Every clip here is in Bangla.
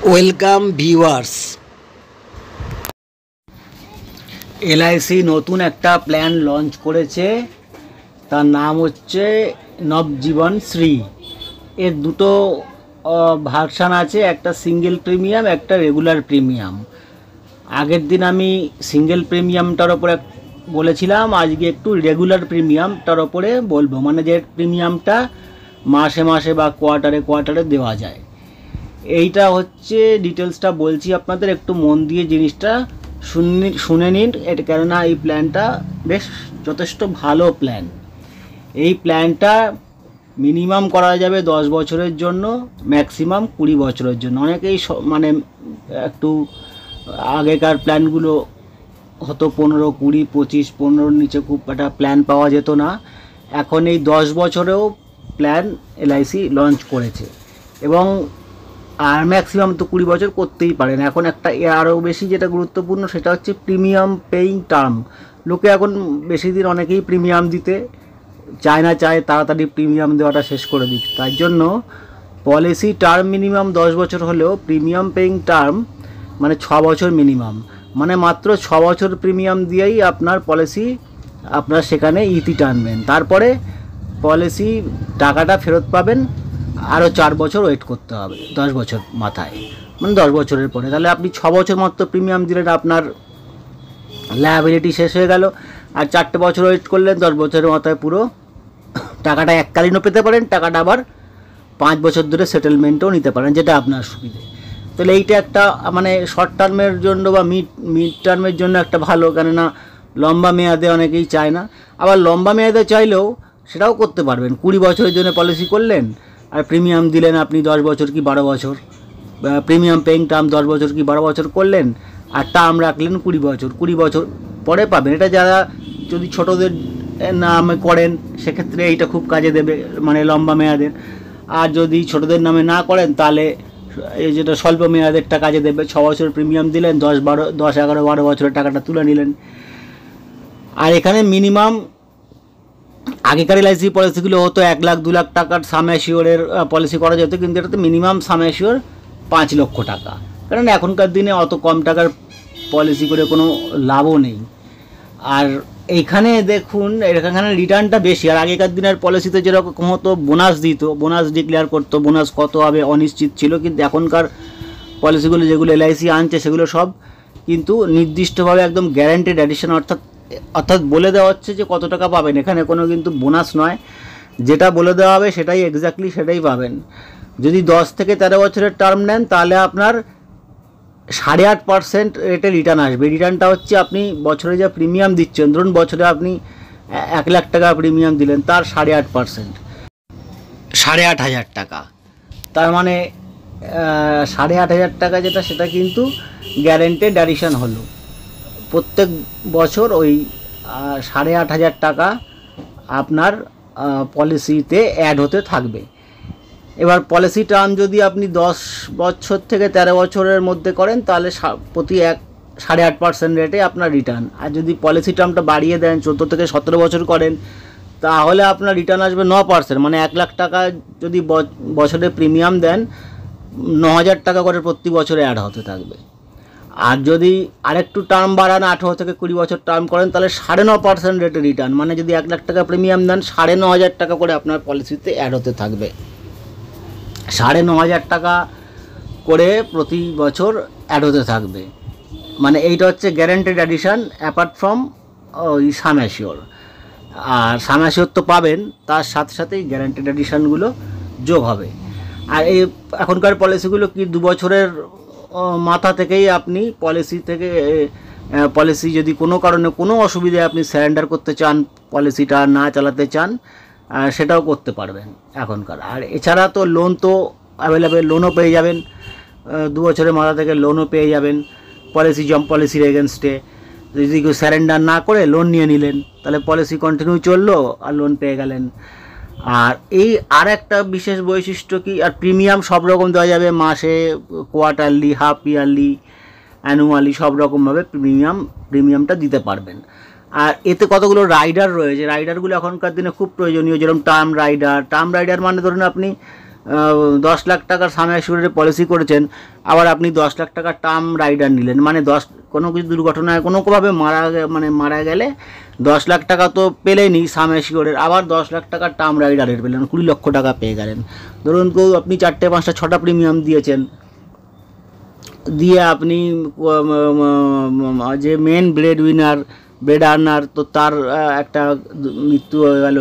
Welcome viewers. এলআইসি নতুন একটা প্ল্যান লঞ্চ করেছে, তার নাম হচ্ছে নবজীবন শ্রী। এর দুটো ভার্সান আছে, একটা সিঙ্গেল প্রিমিয়াম, একটা রেগুলার প্রিমিয়াম। আগের দিন আমি সিঙ্গেল প্রিমিয়ামটার ওপরে বলেছিলাম, আজকে একটু রেগুলার প্রিমিয়ামটার ওপরে বলবো, মানে যে প্রিমিয়ামটা মাসে মাসে বা কোয়ার্টারে কোয়ার্টারে দেওয়া যায়। এইটা হচ্ছে ডিটেলসটা বলছি আপনাদের, একটু মন দিয়ে জিনিসটা শুনে নিন। এটা কেননা এই প্ল্যানটা বেশ যথেষ্ট ভালো প্ল্যান। এই প্ল্যানটা মিনিমাম করা যাবে 10 বছরের জন্য, ম্যাক্সিমাম 20 বছরের জন্য। অনেকেই মানে একটু আগেকার প্ল্যানগুলো হতো 15, 20, 25, 15-র নিচে খুব একটা প্ল্যান পাওয়া যেত না। এখন এই 10 বছরেও প্ল্যান এলআইসি লঞ্চ করেছে, এবং আর ম্যাক্সিমাম তো 20 বছর করতেই পারেন। এখন একটা আরও বেশি যেটা গুরুত্বপূর্ণ সেটা হচ্ছে প্রিমিয়াম পেইং টার্ম। লোকে এখন বেশি দিন অনেকেই প্রিমিয়াম দিতে চায় না, চায় তাড়াতাড়ি প্রিমিয়াম দেওয়াটা শেষ করে দিক। তাই জন্য পলিসি টার্ম মিনিমাম 10 বছর হলেও প্রিমিয়াম পেইং টার্ম মানে 6 বছর মিনিমাম, মানে মাত্র 6 বছর প্রিমিয়াম দিয়েই আপনার পলিসি আপনার সেখানে ইতি টানবেন। তারপরে পলিসি টাকাটা ফেরত পাবেন, আরও 4 বছর ওয়েট করতে হবে 10 বছর মাথায়, মানে 10 বছরের পরে। তাহলে আপনি 6 বছর মাত্র প্রিমিয়াম দিলেন, আপনার লায়াবিলিটি শেষ হয়ে গেল। আর 4টে বছর ওয়েট করলেন, 10 বছরের মাথায় পুরো টাকাটা এককালীনও পেতে পারেন, টাকাটা আবার 5 বছর ধরে সেটেলমেন্টও নিতে পারেন, যেটা আপনার সুবিধে। তাহলে এইটা একটা মানে শর্ট টার্মের জন্য বা মিড টার্মের জন্য একটা ভালো, কেননা লম্বা মেয়াদে অনেকেই চায় না। আবার লম্বা মেয়াদে চাইলেও সেটাও করতে পারবেন। 20 বছরের জন্য পলিসি করলেন আর প্রিমিয়াম দিলেন আপনি 10 বছর কি 12 বছর, প্রিমিয়াম পেইং টার্ম 10 বছর কি 12 বছর করলেন, আর টার্ম রাখলেন 20 বছর। 20 বছর পরে পাবেন। এটা যারা যদি ছোটোদের নামে করেন সেক্ষেত্রে এইটা খুব কাজে দেবে, মানে লম্বা মেয়াদের। আর যদি ছোটোদের নামে না করেন তাহলে এই যেটা স্বল্প মেয়াদেরটা কাজে দেবে। 6 বছর প্রিমিয়াম দিলেন, 10, 11, 12 বছরের টাকাটা তুলে নিলেন। আর এখানে মিনিমাম আগেকার এলআইসি পলিসিগুলো হতো 1 লাখ 2 লাখ টাকার সাম অ্যাসিওরের পলিসি করা যেত, কিন্তু এটাতে মিনিমাম সাম অ্যাসিওর 5 লক্ষ টাকা। কারণ এখনকার দিনে অত কম টাকার পলিসি করে কোনো লাভও নেই। আর এইখানে দেখুন, এখানে রিটার্নটা বেশি। আর আগেকার দিনের পলিসিতে যেরকম হতো বোনাস দিত, বোনাস ডিক্লেয়ার করতো, বোনাস কত হবে অনিশ্চিত ছিল। কিন্তু এখনকার পলিসিগুলো যেগুলো এলআইসি আনছে সেগুলো সব কিন্তু নির্দিষ্টভাবে একদম গ্যারান্টেড অ্যাডিশন, অর্থাৎ বলে দেওয়া হচ্ছে যে কত টাকা পাবেন। এখানে কোনো কিন্তু বোনাস নয়, যেটা বলে দেওয়া হবে সেটাই এক্স্যাক্টলি সেটাই পাবেন। যদি 10 থেকে 13 বছরের টার্ম নেন তাহলে আপনার 8.5% রেটে রিটার্ন আসবে। রিটার্নটা হচ্ছে আপনি বছরে যা প্রিমিয়াম দিচ্ছেন, ধরুন বছরে আপনি 1 লাখ টাকা প্রিমিয়াম দিলেন, তার 8.5%, 8,500 টাকা। তার মানে 8,500 টাকা যেটা, সেটা কিন্তু গ্যারেন্টেড অ্যাডিশন হলো। প্রত্যেক বছর ওই 8,500 টাকা আপনার পলিসিতে অ্যাড হতে থাকবে। এবার পলিসি টার্ম যদি আপনি 10 বছর থেকে 13 বছরের মধ্যে করেন তাহলে প্রতি 8.5% রেটে আপনার রিটার্ন। আর যদি পলিসি টার্মটা বাড়িয়ে দেন, 14 থেকে 17 বছর করেন, তাহলে আপনার রিটার্ন আসবে 9%। মানে 1 লাখ টাকা যদি বছরে প্রিমিয়াম দেন, 9,000 টাকা করে প্রতি বছরে অ্যাড হতে থাকবে। আর যদি আরেকটু টার্ম বাড়ান, 18 থেকে 20 বছর টার্ম করেন, তাহলে 9.5% রেটে রিটার্ন। মানে যদি 1 লাখ টাকা প্রিমিয়াম দেন, 9,500 টাকা করে আপনার পলিসিতে অ্যাড হতে থাকবে। 9,500 টাকা করে প্রতি বছর অ্যাড হতে থাকবে। মানে এইটা হচ্ছে গ্যারান্টেড অ্যাডিশান অ্যাপার্ট ফ্রম ওই সাম অ্যাসিওর। আর সাম অ্যাসিওর তো পাবেন, তার সাথে সাথেই গ্যারান্টেড অ্যাডিশানগুলো যোগ হবে। আর এই এখনকার পলিসিগুলো কি 2 বছরের মাথা থেকেই আপনি পলিসি যদি কোনো কারণে কোনো অসুবিধায় আপনি স্যারেন্ডার করতে চান, পলিসিটা না চালাতে চান, সেটাও করতে পারবেন এখনকার। আর এছাড়া তো লোন তো অ্যাভেলেবেল, লোনও পেয়ে যাবেন। 2 বছরের মাথা থেকে লোনও পেয়ে যাবেন পলিসির এগেনস্টে। যদি কেউ স্যারেন্ডার না করে লোন নিয়ে নিলেন, তাহলে পলিসি কন্টিনিউ চললো আর লোন পেয়ে গেলেন। আর এই আর একটা বিশেষ বৈশিষ্ট্য কি, আর প্রিমিয়াম সব রকম দেওয়া যাবে, মাসে, কোয়ার্টারলি, হাফ ইয়ারলি, অ্যানুয়ালি, সব রকমভাবে প্রিমিয়ামটা দিতে পারবেন। আর এতে কতগুলো রাইডার রয়েছে, রাইডারগুলো এখনকার দিনে খুব প্রয়োজনীয়। যেরকম টার্ম রাইডার মানে ধরুন আপনি 10 লাখ টাকার সাম অ্যাসিওরের পলিসি করেছেন, আবার আপনি 10 লাখ টাকার টার্ম রাইডার নিলেন, মানে কোনো কিছু দুর্ঘটনায় কোনোভাবে মারা গেলে 10 লাখ টাকা তো পেলেনই সাম অ্যাসিওরের, আবার 10 লাখ টাকার টার্ম রাইডারের পেলেন, 20 লক্ষ টাকা পেয়ে গেলেন। ধরুন কেউ আপনি 4টে 5টা 6টা প্রিমিয়াম দিয়েছেন, দিয়ে আপনি যে মেন ব্রেড আর্নার, তো তার একটা মৃত্যু হয়ে গেল,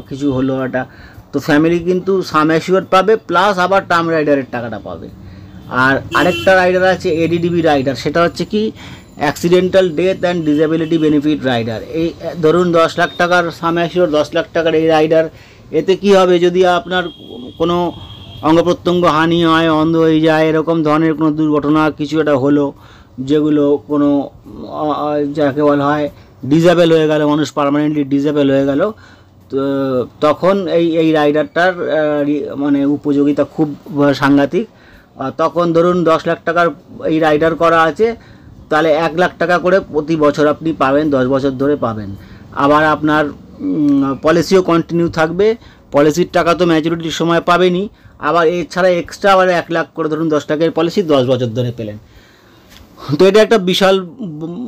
কিছু হলো একটা, তো ফ্যামিলি কিন্তু সাম অ্যাসিওর পাবে, প্লাস আবার টার্ম রাইডারের টাকাটা পাবে। আর আরেকটা রাইডার আছে এডিডিবি রাইডার, সেটা হচ্ছে কি accidental death and disability benefit rider. এই ধরুন 10 লাখ টাকার সাম অ্যাসিওর, 10 লাখ টাকার এই রাইডার, এতে কি হবে, যদি আপনার কোনো অঙ্গ প্রত্যঙ্গ হানি হয়, অন্ধ হয়ে যায়, এরকম ধরনের কোনো দুর্ঘটনা কিছু একটা হলো, যেগুলো কোনো যাকে বলা হয় ডিসেবল হয়ে গেল, মানুষ পার্মানেন্টলি ডিসেবল হয়ে গেল, তো তখন এই রাইডারটার মানে উপযোগিতা খুব সাংঘাতিক। তখন ধরুন 10 লাখ টাকার এই রাইডার করা আছে, তাহলে 1 লাখ টাকা করে প্রতি বছর আপনি পাবেন, 10 বছর ধরে পাবেন। আবার আপনার পলিসিও কন্টিনিউ থাকবে, পলিসির টাকা তো ম্যাচুরিটির সময় পাবেনই, আবার এছাড়া এক্সট্রা আবার 1 লাখ করে ধরুন 10 টাকার পলিসি 10 বছর ধরে পেলেন। তো এটা একটা বিশাল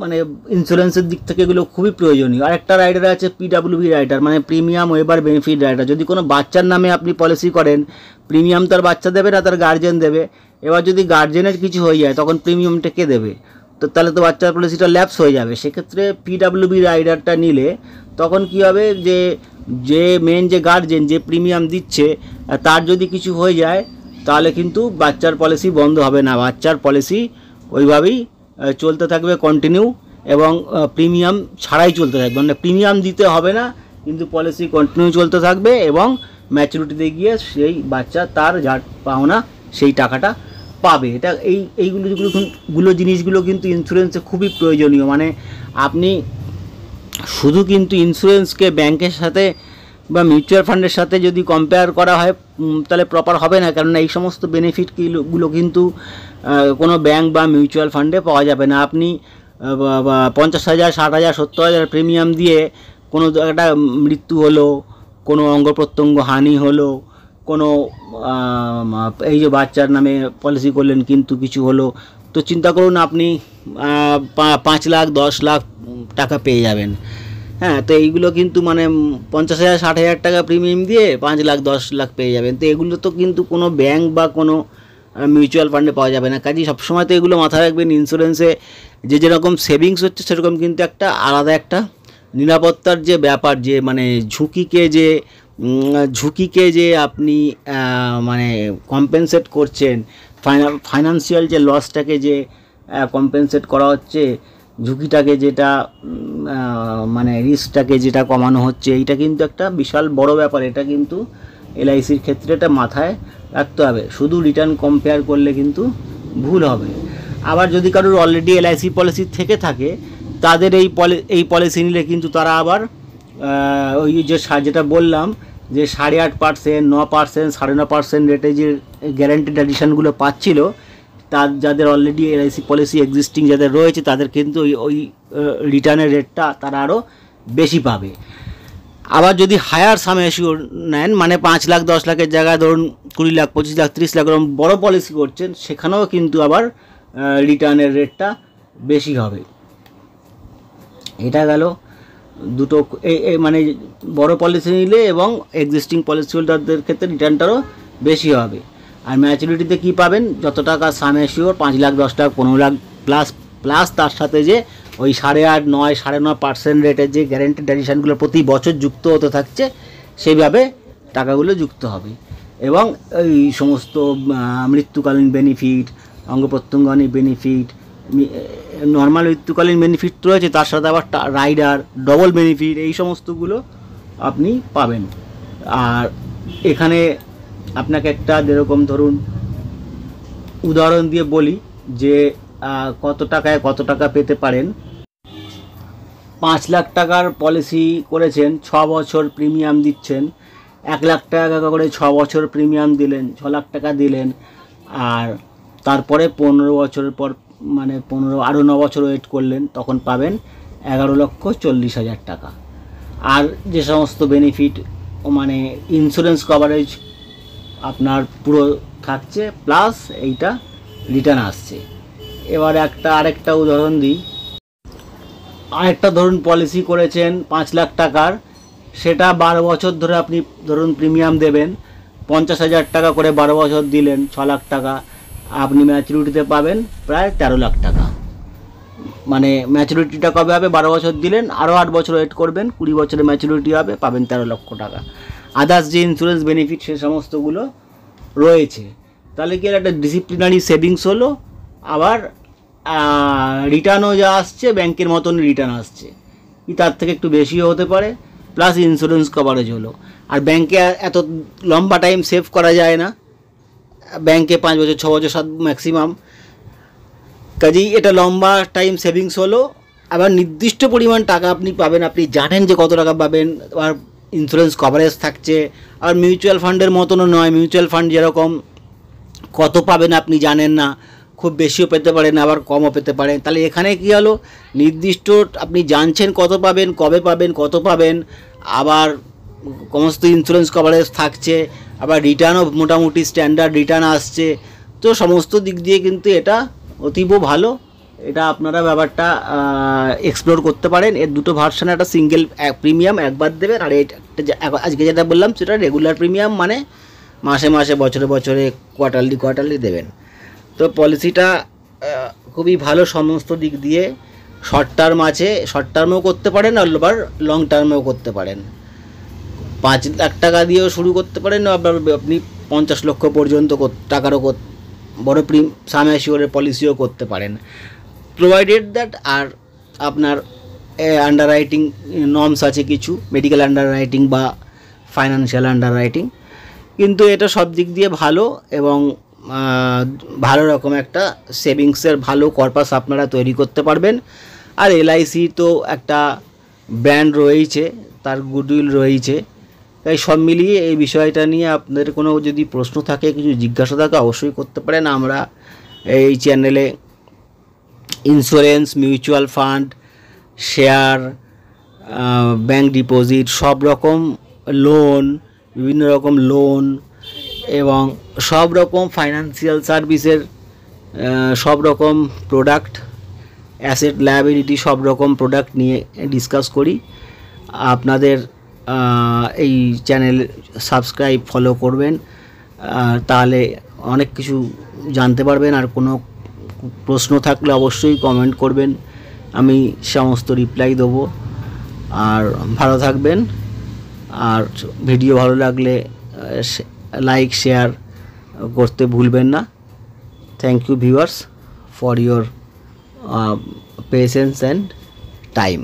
মানে ইন্স্যুরেন্সের দিক থেকে এগুলো খুবই প্রয়োজনীয়। আরেকটা রাইডার আছে পিডাব্লিউবি রাইডার, মানে প্রিমিয়াম ওয়েবার বেনিফিট রাইডার। যদি কোনো বাচ্চার নামে আপনি পলিসি করেন, প্রিমিয়াম তার বাচ্চা দেবে না, তার গার্জেন দেবে। এবার যদি গার্জেনের কিছু হয়ে যায়, তখন প্রিমিয়ামটা কে দেবে? তো তাহলে তো বাচ্চার পলিসিটা ল্যাপস হয়ে যাবে। সেক্ষেত্রে পিডাব্লিউবি রাইডারটা নিলে তখন কি হবে, যে মেন যে গার্জেন যে প্রিমিয়াম দিচ্ছে, তার যদি কিছু হয়ে যায়, তাহলে কিন্তু বাচ্চার পলিসি বন্ধ হবে না, বাচ্চার পলিসি ওইভাবেই চলতে থাকবে কন্টিনিউ, এবং প্রিমিয়াম ছাড়াই চলতে থাকবে, মানে প্রিমিয়াম দিতে হবে না, কিন্তু পলিসি কন্টিনিউ চলতে থাকবে, এবং ম্যাচুরিটিতে গিয়ে সেই বাচ্চা তার যা পাওনা সেই টাকাটা পাবে। এটা এইগুলো জিনিসগুলো কিন্তু ইন্স্যুরেন্সে খুবই প্রয়োজনীয়। মানে আপনি শুধু কিন্তু ইন্স্যুরেন্সকে ব্যাংকের সাথে বা মিউচুয়াল ফান্ডের সাথে যদি কম্পেয়ার করা হয়, তাহলে প্রপার হবে না, কেননা এই সমস্ত বেনিফিটগুলো কিন্তু কোনো ব্যাংক বা মিউচুয়াল ফান্ডে পাওয়া যাবে না। আপনি 50,000, 60,000, 70,000 প্রিমিয়াম দিয়ে কোনো একটা মৃত্যু হলো, কোনো অঙ্গ প্রত্যঙ্গ হানি হলো, কোনো এই যে বাচ্চার নামে পলিসি করলেন কিন্তু কিছু হলো, তো চিন্তা করুন আপনি 5 লাখ 10 লাখ টাকা পেয়ে যাবেন। হ্যাঁ, তো এইগুলো কিন্তু মানে 50,000, 60,000 টাকা প্রিমিয়াম দিয়ে 5 লাখ 10 লাখ পেয়ে যাবেন। তো এগুলো তো কিন্তু কোনো ব্যাংক বা কোনো মিউচুয়াল ফান্ডে পাওয়া যাবে না। কাজেই সবসময় তো এগুলো মাথায় রাখবেন, ইন্স্যুরেন্সে যেরকম সেভিংস হচ্ছে, সেরকম কিন্তু একটা আলাদা একটা নিরাপত্তার যে ব্যাপার, যে মানে ঝুঁকিকে যে আপনি মানে কম্পেনসেট করছেন, ফাইন্যান্সিয়াল যে লসটাকে যে কম্পেনসেট করা হচ্ছে, ঝুঁকিটাকে যেটা মানে রিস্কটাকে যেটা কমানো হচ্ছে, এইটা কিন্তু একটা বিশাল বড় ব্যাপার। এটা কিন্তু এলআইসির ক্ষেত্রে এটা মাথায় রাখতে হবে। শুধু রিটার্ন কম্পেয়ার করলে কিন্তু ভুল হবে। আবার যদি কারোর অলরেডি এলআইসি পলিসি থেকে থাকে, তাদের এই পলিসি নিলে কিন্তু তারা আবার ওই যেটা বললাম যে 8.5%, 9%, 9.5% রেটে যে গ্যারান্টিড অ্যাডিশনগুলো পাচ্ছিল, যাদের অলরেডি এলআইসি পলিসি এক্সিস্টিং যাদের রয়েছে, তাদের কিন্তু ওই রিটার্নের রেটটা তারা আরও বেশি পাবে। আবার যদি হায়ার সাম অ্যাসিওর নেন, মানে 5 লাখ 10 লাখের জায়গায় ধরুন 20 লাখ 25 লাখ 30 লাখ এরকম বড়ো পলিসি করছেন, সেখানেও কিন্তু আবার রিটার্নের রেটটা বেশি হবে। এটা গেল দুটো, মানে বড় পলিসি নিলে এবং এক্সিস্টিং পলিসি হোল্ডারদের ক্ষেত্রে রিটার্নটারও বেশি হবে। আর ম্যাচুরিটিতে কী পাবেন, যত টাকা সাম অ্যাসিওর 5 লাখ 10 লাখ 15 লাখ প্লাস তার সাথে যে ওই 8.5, 9, 9.5% রেটের যে গ্যারান্টিড অ্যাডিশনগুলো প্রতি বছর যুক্ত হতে থাকছে, সেইভাবে টাকাগুলো যুক্ত হবে। এবং এই সমস্ত মৃত্যুকালীন বেনিফিট, অঙ্গ প্রত্যঙ্গহানি বেনিফিট, নর্মাল মৃত্যুকালীন বেনিফিট রয়েছে, তার সাথে আবার রাইডার ডবল বেনিফিট, এই সমস্তগুলো আপনি পাবেন। আর এখানে আপনাকে একটা যেরকম ধরুন উদাহরণ দিয়ে বলি যে কত টাকায় কত টাকা পেতে পারেন। 5 লাখ টাকার পলিসি করেছেন, 6 বছর প্রিমিয়াম দিচ্ছেন, 1 লাখ টাকা করে 6 বছর প্রিমিয়াম দিলেন, 6 লাখ টাকা দিলেন। আর তারপরে 15 বছরের পর, মানে 15 আরও 9 বছর ওয়েট করলেন, তখন পাবেন 11,40,000 টাকা। আর যে সমস্ত বেনিফিট, মানে ইন্স্যুরেন্স কভারেজ আপনার পুরো থাকছে, প্লাস এইটা রিটার্ন আসছে। এবার আরেকটা উদাহরণ দিই। আরেকটা ধরুন পলিসি করেছেন 5 লাখ টাকার, সেটা 12 বছর ধরে আপনি ধরুন প্রিমিয়াম দেবেন, 50,000 টাকা করে 12 বছর দিলেন, 6 লাখ টাকা। আপনি ম্যাচুরিটিতে পাবেন প্রায় 13 লাখ টাকা। মানে ম্যাচুরিটিটা কবে হবে? 12 বছর দিলেন, আরও 8 বছর ওয়েট করবেন, 20 বছরে ম্যাচুরিটি হবে, পাবেন 13 লক্ষ টাকা। আদার্স যে ইন্স্যুরেন্স বেনিফিট সে সমস্তগুলো রয়েছে। তাহলে কি একটা ডিসিপ্লিনারি সেভিংস হলো, আবার রিটার্নও যা আসছে ব্যাংকের মতন রিটার্ন আসছে, কি তার থেকে একটু বেশিও হতে পারে, প্লাস ইন্স্যুরেন্স কভারেজ হলো। আর ব্যাংকে এত লম্বা টাইম সেভ করা যায় না, ব্যাংকে 5 বছর 6 বছর 7 ম্যাক্সিমাম। কাজেই এটা লম্বা টাইম সেভিংস হলো, আবার নির্দিষ্ট পরিমাণ টাকা আপনি পাবেন, আপনি জানেন যে কত টাকা পাবেন, আর ইন্স্যুরেন্স কভারেজ থাকছে। আর মিউচুয়াল ফান্ডের মতনও নয়, মিউচুয়াল ফান্ড যেরকম কত পাবেন আপনি জানেন না, খুব বেশিও পেতে পারেন আবার কমও পেতে পারেন। তাহলে এখানে কী হলো, নির্দিষ্ট আপনি জানছেন কত পাবেন, কবে পাবেন, কত পাবেন, আবার সমস্ত ইন্স্যুরেন্স কভারেজ থাকছে, আবার রিটার্নও মোটামুটি স্ট্যান্ডার্ড রিটার্ন আসছে। তো সমস্ত দিক দিয়ে কিন্তু এটা অতীব ভালো। এটা আপনারা ব্যাপারটা এক্সপ্লোর করতে পারেন। এর দুটো ভার্সান, একটা সিঙ্গেল প্রিমিয়াম একবার দেবেন, আর এটা আজকে যেটা বললাম সেটা রেগুলার প্রিমিয়াম, মানে মাসে মাসে বছরে বছরে কোয়ার্টারলি দেবেন। তো পলিসিটা খুবই ভালো সমস্ত দিক দিয়ে। শর্ট টার্মেও করতে পারেন, আবার লং টার্মেও করতে পারেন। 5 লাখ টাকা দিয়েও শুরু করতে পারেন, আবার আপনি 50 লক্ষ পর্যন্ত টাকারও বড় সাম অ্যাসিওরের পলিসিও করতে পারেন, প্রোভাইডেড দ্যাট আর আপনার আন্ডাররাইটিং নর্মস আছে কিছু, মেডিকেল আন্ডাররাইটিং বা ফাইন্যান্সিয়াল আন্ডাররাইটিং। কিন্তু এটা সব দিক দিয়ে ভালো, এবং ভালো রকম একটা সেভিংসের ভালো কর্পাস আপনারা তৈরি করতে পারবেন। আর এলআইসি তো একটা ব্র্যান্ড রয়েছে, তার গুডউইল রয়েছে। তাই সব মিলিয়ে এই বিষয়টা নিয়ে আপনাদের কোনো যদি প্রশ্ন থাকে, কিছু জিজ্ঞাসা থাকে, অবশ্যই করতে পারেন। আমরা এই চ্যানেলে insurance, mutual fund, share, bank deposit, সব রকম লোন, বিভিন্ন রকম লোন এবং সব রকম ফাইন্যান্সিয়াল সার্ভিসের সব রকম প্রোডাক্ট, অ্যাসেট লায়াবিলিটি সব রকম প্রোডাক্ট নিয়ে ডিসকাস করি। আপনাদের এই চ্যানেল সাবস্ক্রাইব ফলো করবেন, তাহলে অনেক কিছু জানতে পারবেন। আর কোনো প্রশ্ন থাকলে অবশ্যই কমেন্ট করবেন, আমি সমস্ত রিপ্লাই দেবো। আর ভালো থাকবেন, আর ভিডিও ভালো লাগলে লাইক শেয়ার করতে ভুলবেন না। Thank you viewers for your patience and time.